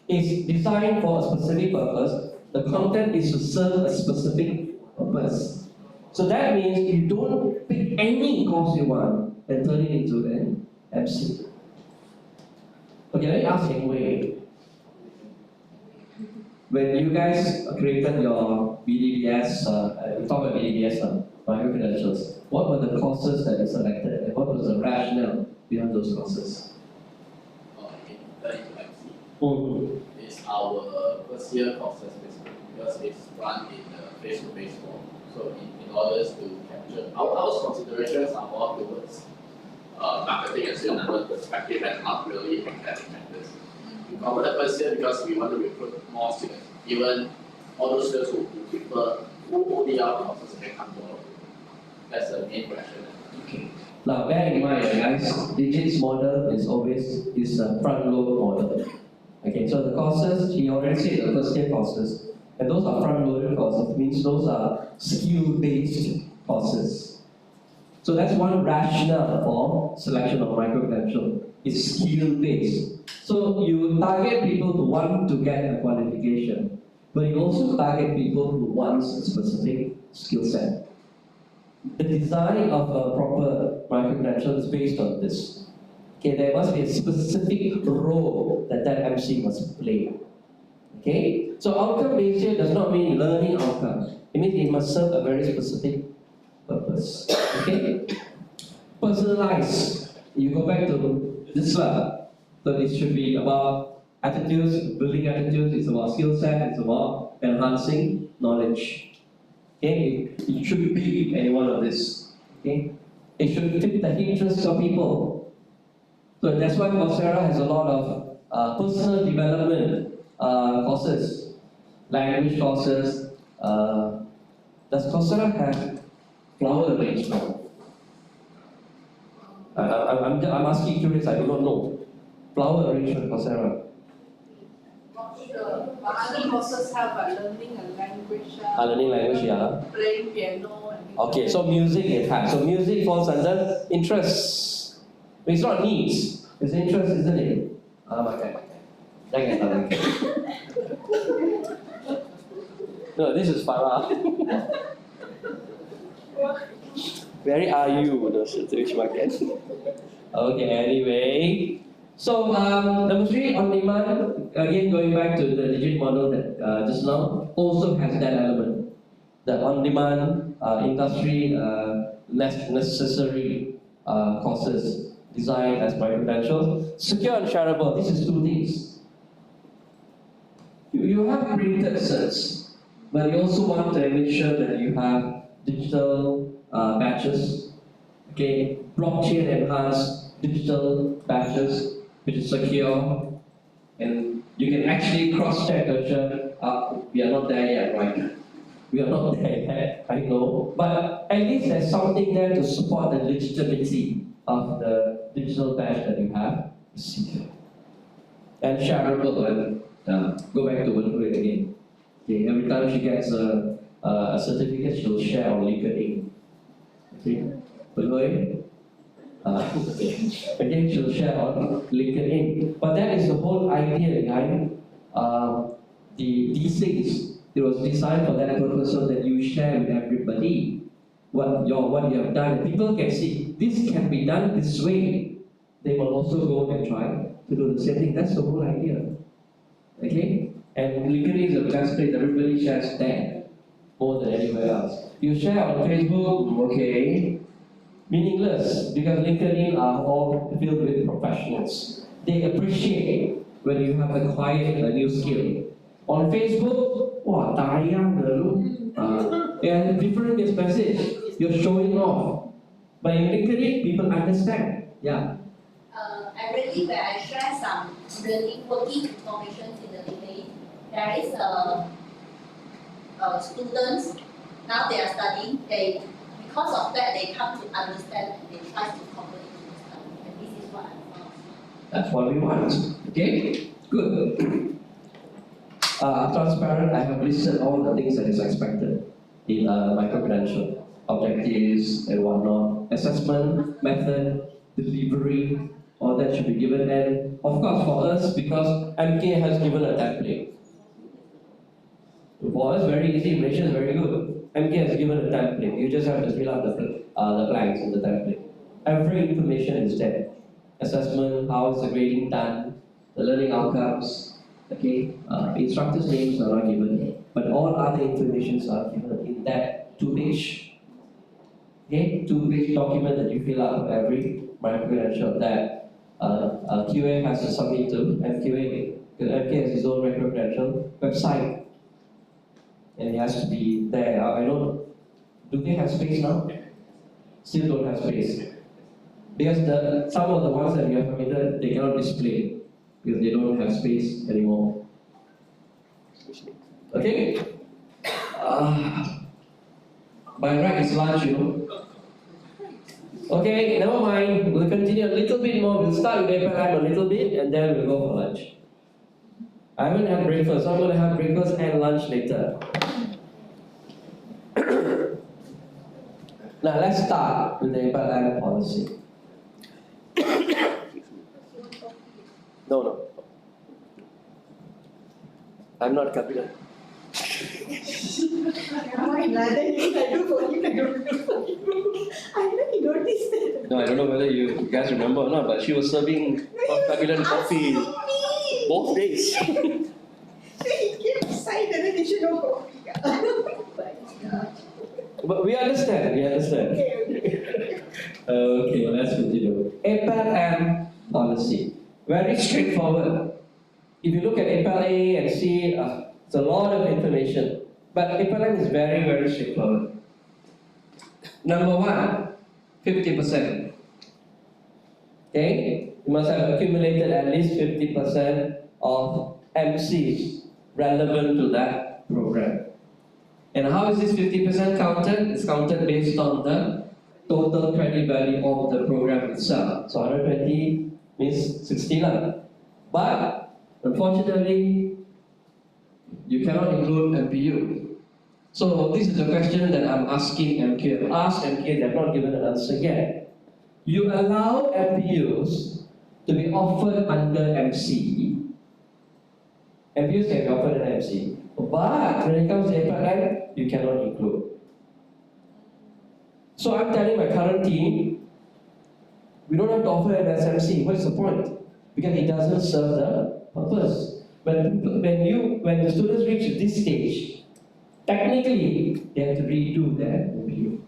It's designed for a specific purpose. The content is to serve a specific purpose. So that means you don't pick any course you want and turn it into an MC. Okay, let me ask anyway. When you guys created your BDBS, we talk about BDBS, micro-credentials, what were the courses that you selected and what was the rationale behind those courses? It's our first year courses basically because it's run in the face-to-face form. So in order to capture, our considerations are more towards marketing and sales number perspective and not really academic matters. We cover the first year because we want to recruit more students. Even all those students who prefer full ODR courses can come to our group. That's the main question. Okay. Now bear in mind, guys, Digit's model is always a front load model. Okay, so the courses, he already said the first year courses, and those are front loaded courses, means those are skill based courses. So that's one rationale for selection of micro-credential. It's skill based. So you target people who want to get a qualification, but you also target people who want a specific skill set. The design of a proper micro-credential is based on this. Okay, there must be a specific role that MC must play. Okay, so outcome-based here does not mean learning outcomes. It means it must serve a very specific purpose. Okay, personalized. You go back to this slide. So it should be about attitudes, building attitudes. It's about skill set. It's about enhancing knowledge. Okay, it should be any one of this. Okay, it should fit the interests of people. So that's why Coursera has a lot of personal development courses, language courses. Does Coursera have flower arrangement? I'm asking curious, I do not know. Flower arrangement Coursera. Other courses have learning a language, Learning language, yeah. playing piano. And Okay, so music it has. So music falls under interests. It's not needs. It's interest, isn't it? Okay. No, this is Farah. Where are you? No, which market? Okay, anyway. So, number three, on demand, again going back to the digit model that just now, also has that element. The on-demand industry necessary courses designed as micro-credentials. Secure and shareable, this is two things. You have printed certs, but you also want to make sure that you have digital badges, okay, blockchain enhanced digital badges, which is secure, and you can actually cross-check the we are not there yet, right? We are not there yet, I know, but at least there's something there to support the legitimacy of the digital badge that you have received. And shareable, and go back to Wenhui again. Okay, every time she gets a certificate, she'll share on LinkedIn. Okay, Wenhui, again, she'll share on LinkedIn. But that is the whole idea behind these things. It was designed for that purpose so that you share with everybody what you have done. And people can see this can be done this way. They will also go and try to do the same thing. That's the whole idea. Okay? And LinkedIn is the best place. Everybody shares there more than anywhere else. You share on Facebook, okay, meaningless because LinkedIn are all filled with professionals. They appreciate when you have acquired a new skill. On Facebook, wow, tayang and different message. You're showing off. But in LinkedIn, people understand. Yeah. I really, when I share some learning working information in the LinkedIn, there is students, now they are studying, because of that they come to understand and they try to convert it to study. And this is what I found. That's what we want. Okay? Good. Transparent, I have listed all the things that is expected in micro-credential. Objectives and whatnot. Assessment, method, delivery, all that should be given. And of course for us, because MK has given a template. For us, very easy, Malaysia is very good. MK has given a template. You just have to fill out the blanks in the template. Every information is there. Assessment, how is the grading done, the learning outcomes, okay? Instructors' names are not given, but all other informations are given in that 2-page, okay? 2-page document that you fill out for every micro-credential that QA has to submit to MQA, because MK has his own micro-credential website. And it has to be there. Do they have space now? Still don't have space. Because some of the ones that we have submitted, they cannot display because they don't have space anymore. Okay? By right, it's lunch, Okay, never mind. We'll continue a little bit more. We'll start with APEL.M a little bit and then we'll go for lunch. I haven't had breakfast, so I'm going to have breakfast and lunch later. Now let's start with the APEL.M policy. No. I'm not cabinet. No, I don't know whether you guys remember or not, but she was serving cabinet coffee both days. But we understand. Okay, let's continue. APEL.M policy. Very straightforward. If you look at APEL-A and see, it's a lot of information. But APEL-M is very, very straightforward. Number one, 50%. Okay? You must have accumulated at least 50% of MCs relevant to that program. And how is this 50% counted? It's counted based on the total credit value of the program itself. So 120 means 60 lah. But unfortunately, you cannot include MPU. So this is the question that I'm asking MK. I've asked MK, they have not given an answer yet. You allow MPUs to be offered under MC. MPUs can be offered under MC. But when it comes to APEL-M, you cannot include. So I'm telling my current team, we don't have to offer an SMC. What's the point? Because it doesn't serve the purpose. When the students reach this stage, technically they have to redo their MPU,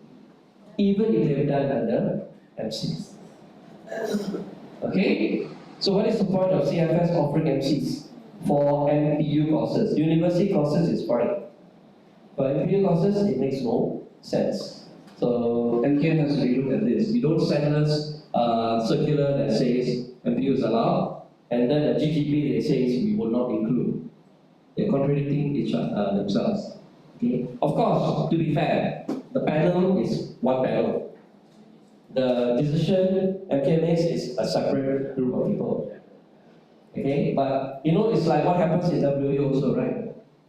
even if they've done under MCs. Okay? So what is the point of CFS offering MCs? For MPU courses. University courses is fine. For MPU courses, it makes no sense. So MKM has to relook at this. You don't send us a circular that says MPU is allowed, and then a GGP that says we will not include. They're contradicting each other themselves. Okay? Of course, to be fair, the panel is one panel. The decision MK makes is a separate group of people. Okay? But you know, it's like what happens in WA also, right?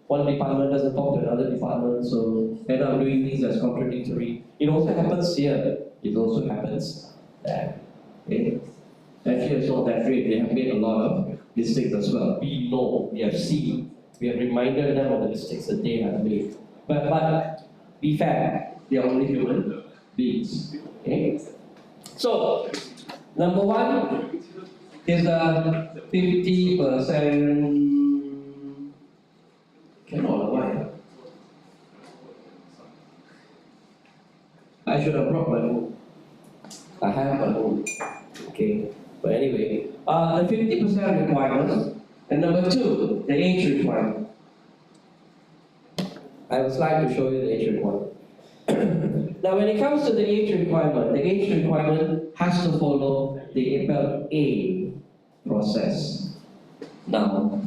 One department doesn't talk to another department, so end up doing things that's contradictory. It also happens here. It also happens there. Okay? Actually, it's not that great. They have made a lot of mistakes as well. We know, we have seen, we have reminded them of the mistakes that they have made. But be fair, they are only human beings. Okay? So, number one is a 50%. Cannot, why? I should have brought my own. I have my own. Okay. But anyway, the 50% requirement, and number two, the age requirement. I have a slide to show you the age requirement. Now, when it comes to the age requirement has to follow the APEL-M process. Now,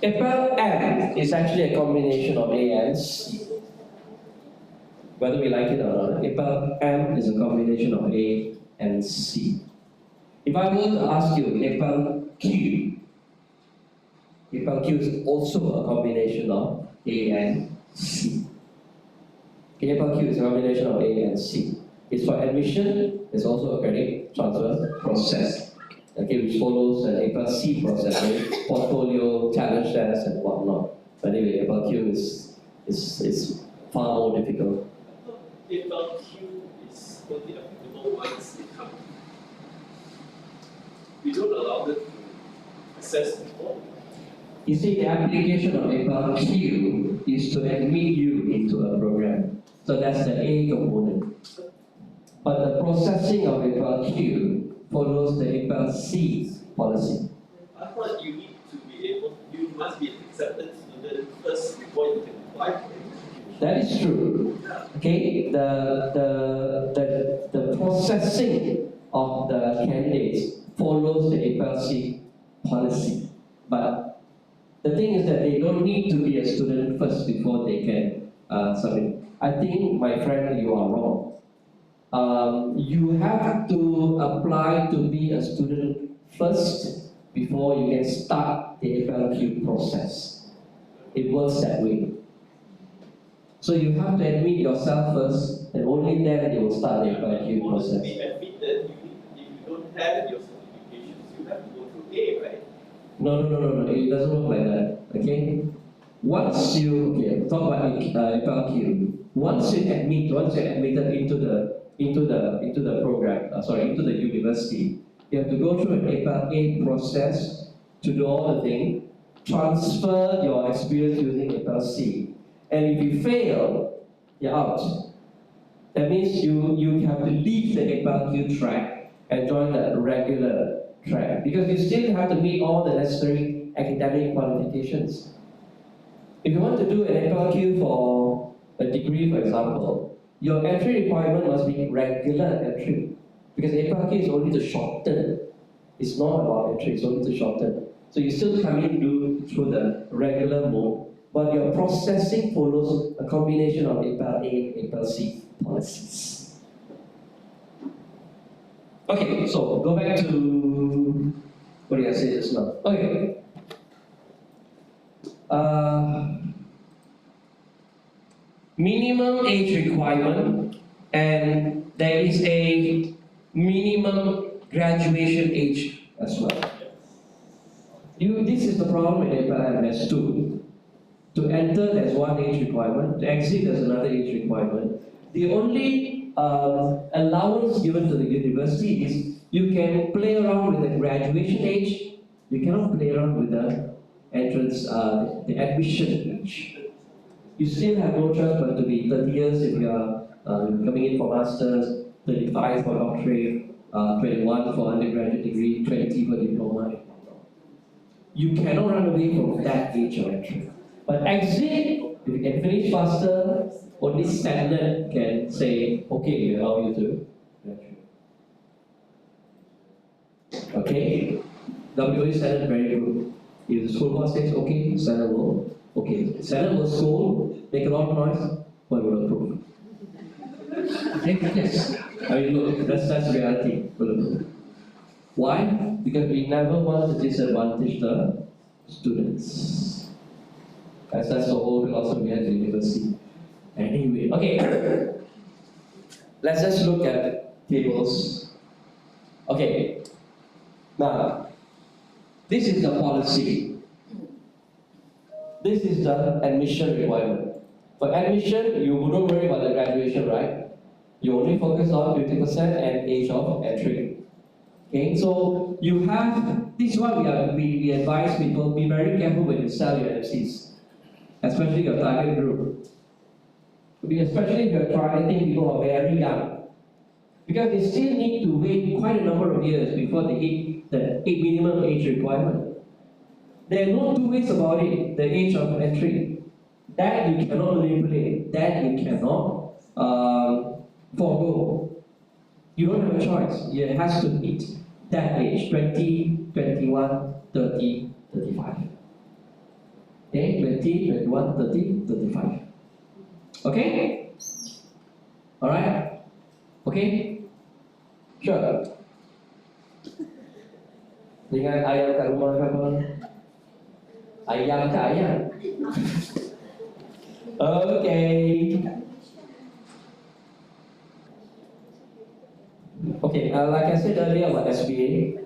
APEL-M is actually a combination of A and C. Whether we like it or not, APEL-M is a combination of A and C. If I were to ask you APEL-Q is also a combination of A and C. APEL-Q is a combination of A and C. It's for admission, it's also a credit transfer process. Okay, which follows an APEL-C process, right? Portfolio, challenge test, and whatnot. But anyway, APEL-Q is far more difficult. APEL-Q is only applicable once they come. We don't allow them to access before. You see, the application of APEL-Q is to admit you into a program. So that's the A component. But the processing of APEL-Q follows the APEL-C policy. I thought you need to be able, you must be an accepted student first before you can apply for it. That is true. Okay, the processing of the candidates follows the APEL-C policy. But the thing is that they don't need to be a student first before they can submit. I think, my friend, you are wrong. You have to apply to be a student first before you can start the APEL-Q process. It works that way. So you have to admit yourself first, and only then they will start the APEL-Q process. To be admitted, if you don't have your certifications, you have to go through A, right? No. It doesn't work like that. Okay. Once you talk about APEL-Q. Once you're admitted into the program, into the university, you have to go through an APEL-A process to do all the things, transfer your experience using APEL-C. And if you fail, you're out. That means you have to leave the APEL-Q track and join the regular track, because you still have to meet all the necessary academic qualifications. If you want to do an APEL-Q for a degree, for example, your entry requirement must be regular entry, because APEL-Q is only to shorten. It's not about entry, it's only to shorten. So you still come in through the regular mode, but your processing follows a combination of APEL-A and APEL-C policies. Okay, so go back to what did I say just now? Okay. Minimum age requirement and there is a minimum graduation age as well. This is the problem with APEL-M has two. To enter, there's one age requirement. To exit, there's another age requirement. The only allowance given to the university is you can play around with the graduation age. You cannot play around with the entrance, the admission age. You still have no choice but to be 30 years if you are coming in for masters, 35 for doctorate, 21 for undergraduate degree, 20 for diploma. You cannot run away from that age of entry. But exit, if you can finish faster, only standard can say, okay, we allow you to graduate. Okay? WOE standard very good. If the school board says, okay, standard will, okay. Standard will scold, make a lot of noise, but will approve. Okay? Yes. I mean, look, that's reality. Will approve. Why? Because we never want to disadvantage the students. As that's the whole philosophy at the university. Anyway, okay. Let's just look at tables. Okay. Now, this is the policy. This is the admission requirement. For admission, you wouldn't worry about the graduation, right? You only focus on 50% and age of entry. Okay, so you have, this is why we advise people, be very careful when you sell your MCs, especially your target group. Especially if you're targeting people who are very young. Because they still need to wait quite a number of years before they hit the minimum age requirement. There are no two ways about it, the age of entry. That you cannot manipulate, that you cannot forego. You don't have a choice, it has to hit that age, 20, 21, 30, 35. Okay, 20, 21, 30, 35. Okay? Alright? Okay? Sure. Dengan ayam kat rumah ke apa? Ayam ke ayam? Okay. Okay, like I said earlier about SBA,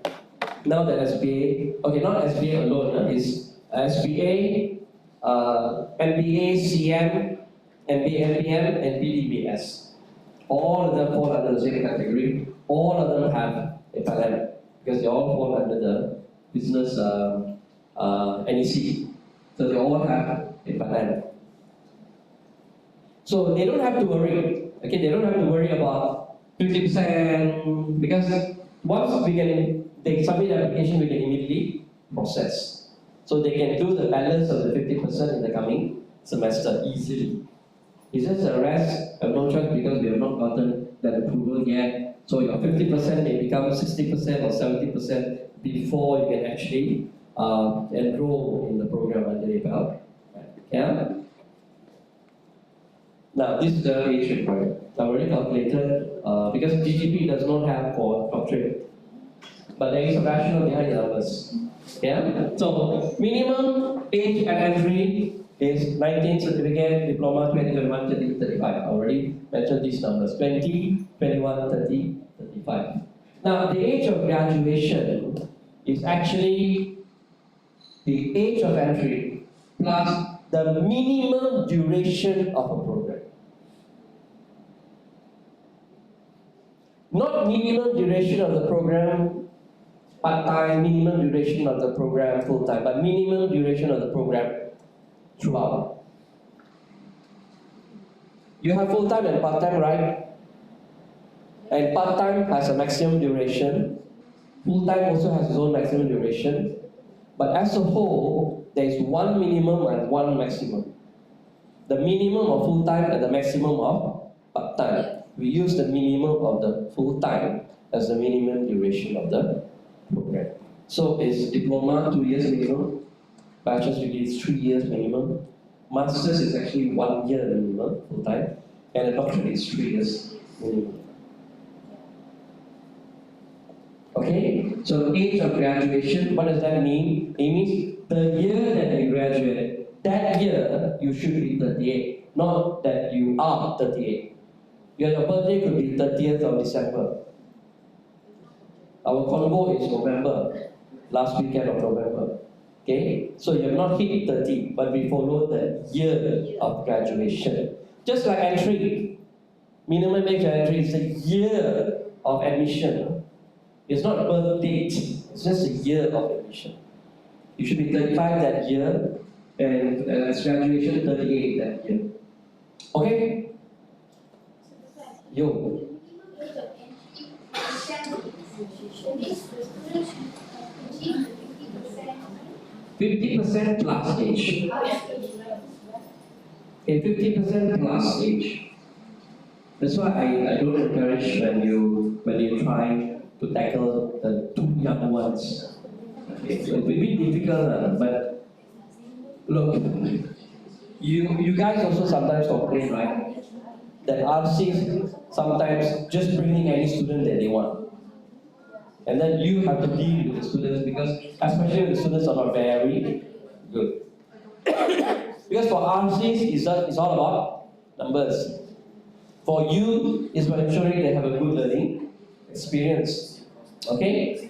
now that SBA, okay, not SBA alone, is SBA, MBA, CM, MBA, MBM, and PDBS. All of them fall under the same category. All of them have APEL-M because they all fall under the business NEC. So they all have APEL-M. So they don't have to worry. Okay, they don't have to worry about 50% because once they submit the application, we can immediately process. So they can do the balance of the 50% in the coming semester easily. It's just the rest have no choice because we have not gotten that approval yet. So your 50% may become 60% or 70% before you can actually enroll in the program under APEL. Yeah? Now, this is the age requirement. I've already calculated because GGP does not have for doctorate. But there is a rationale behind the numbers. Yeah? So, minimum age at entry is 19 certificate, diploma 20, 21, 30, 35. I already mentioned these numbers 20, 21, 30, 35. Now, the age of graduation is actually the age of entry plus the minimum duration of a program. Not minimum duration of the program part-time, minimum duration of the program full-time, but minimum duration of the program throughout. You have full-time and part-time, right? And part-time has a maximum duration. Full-time also has its own maximum duration. But as a whole, there is one minimum and one maximum. The minimum of full-time and the maximum of part-time. We use the minimum of the full-time as the minimum duration of the program. So it's diploma 2 years minimum, bachelor's degree is 3 years minimum, master's is actually 1 year minimum full-time, and a doctorate is 3 years minimum. Okay, so age of graduation, what does that mean? It means the year that you graduate, that year you should be 38, not that you are 38. Your birthday could be 30th of December. Our convo is November, last weekend of November. Okay? So you have not hit 30, but we follow the year of graduation. Just like entry. Minimum age entry is a year of admission. It's not a birth date, it's just a year of admission. You should be 35 that year, and as graduation, 38 that year. Okay? Yo. 50% plus age. Okay, 50% plus age. That's why I don't encourage when you try to tackle the too young ones. Okay, so it will be difficult, but look, you guys also sometimes complain, right? That RCs sometimes just bringing any student that they want. And then you have to deal with the students because, especially when the students are not very good. Because for RCs, it's all about numbers. For you, it's about ensuring they have a good learning experience. Okay?